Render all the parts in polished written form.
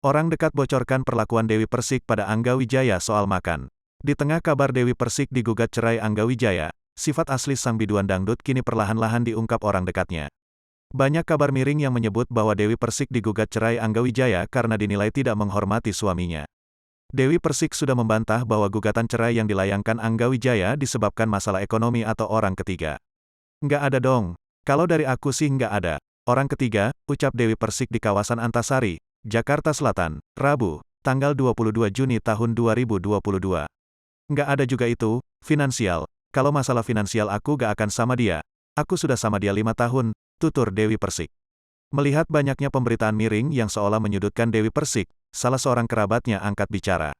Orang dekat bocorkan perlakuan Dewi Persik pada Angga Wijaya soal makan. Di tengah kabar Dewi Persik digugat cerai Angga Wijaya, sifat asli sang biduan dangdut kini perlahan-lahan diungkap orang dekatnya. Banyak kabar miring yang menyebut bahwa Dewi Persik digugat cerai Angga Wijaya karena dinilai tidak menghormati suaminya. Dewi Persik sudah membantah bahwa gugatan cerai yang dilayangkan Angga Wijaya disebabkan masalah ekonomi atau orang ketiga. Nggak ada dong. Kalau dari aku sih nggak ada. Orang ketiga, ucap Dewi Persik di kawasan Antasari, Jakarta Selatan, Rabu, tanggal 22 Juni tahun 2022. Nggak ada juga itu, finansial. Kalau masalah finansial aku gak akan sama dia. Aku sudah sama dia 5 tahun, tutur Dewi Persik. Melihat banyaknya pemberitaan miring yang seolah menyudutkan Dewi Persik, salah seorang kerabatnya angkat bicara.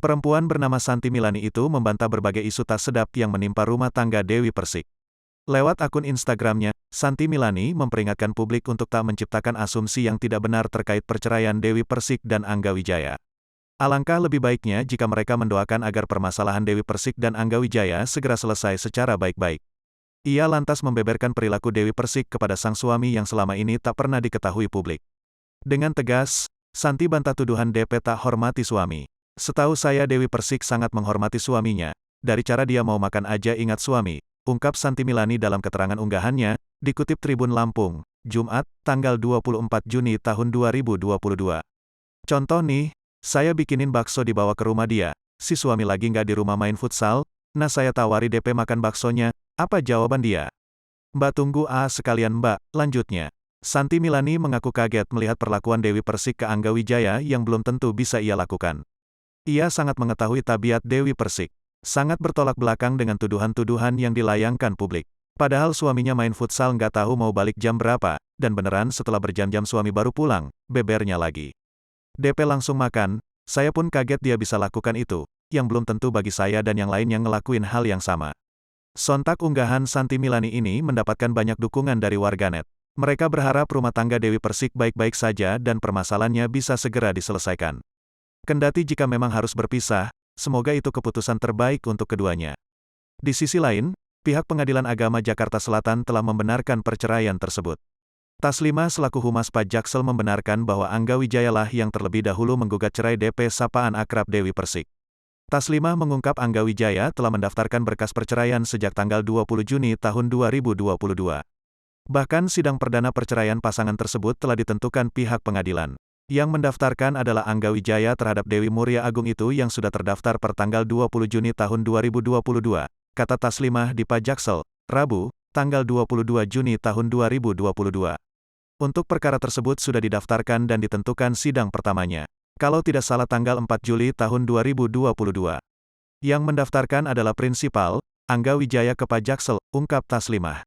Perempuan bernama Santi Milani itu membantah berbagai isu tak sedap yang menimpa rumah tangga Dewi Persik. Lewat akun Instagramnya, Santi Milani memperingatkan publik untuk tak menciptakan asumsi yang tidak benar terkait perceraian Dewi Persik dan Angga Wijaya. Alangkah lebih baiknya jika mereka mendoakan agar permasalahan Dewi Persik dan Angga Wijaya segera selesai secara baik-baik. Ia lantas membeberkan perilaku Dewi Persik kepada sang suami yang selama ini tak pernah diketahui publik. Dengan tegas, Santi bantah tuduhan DP tak hormati suami. Setahu saya Dewi Persik sangat menghormati suaminya. Dari cara dia mau makan aja ingat suami, ungkap Santi Milani dalam keterangan unggahannya, dikutip Tribun Lampung, Jumat, tanggal 24 Juni tahun 2022. Contoh nih, saya bikinin bakso dibawa ke rumah dia, si suami lagi nggak di rumah main futsal, nah saya tawari DP makan baksonya, apa jawaban dia? Mbak tunggu sekalian mbak, lanjutnya. Santi Milani mengaku kaget melihat perlakuan Dewi Persik ke Angga Wijaya yang belum tentu bisa ia lakukan. Ia sangat mengetahui tabiat Dewi Persik. Sangat bertolak belakang dengan tuduhan-tuduhan yang dilayangkan publik. Padahal suaminya main futsal nggak tahu mau balik jam berapa, dan beneran setelah berjam-jam suami baru pulang, bebernya lagi. DP langsung makan, saya pun kaget dia bisa lakukan itu, yang belum tentu bagi saya dan yang lain yang ngelakuin hal yang sama. Sontak unggahan Santi Milani ini mendapatkan banyak dukungan dari warganet. Mereka berharap rumah tangga Dewi Persik baik-baik saja dan permasalahannya bisa segera diselesaikan. Kendati jika memang harus berpisah, semoga itu keputusan terbaik untuk keduanya. Di sisi lain, pihak Pengadilan Agama Jakarta Selatan telah membenarkan perceraian tersebut. Taslima selaku Humas Pak Jaksel membenarkan bahwa Angga Wijaya lah yang terlebih dahulu menggugat cerai DP sapaan akrab Dewi Persik. Taslima mengungkap Angga Wijaya telah mendaftarkan berkas perceraian sejak tanggal 20 Juni tahun 2022. Bahkan sidang perdana perceraian pasangan tersebut telah ditentukan pihak pengadilan. Yang mendaftarkan adalah Angga Wijaya terhadap Dewi Muria Agung itu yang sudah terdaftar per tanggal 20 Juni tahun 2022, kata Taslimah di Pak Jaksel, Rabu, tanggal 22 Juni tahun 2022. Untuk perkara tersebut sudah didaftarkan dan ditentukan sidang pertamanya. Kalau tidak salah tanggal 4 Juli tahun 2022. Yang mendaftarkan adalah prinsipal, Angga Wijaya ke Pak Jaksel, ungkap Taslimah.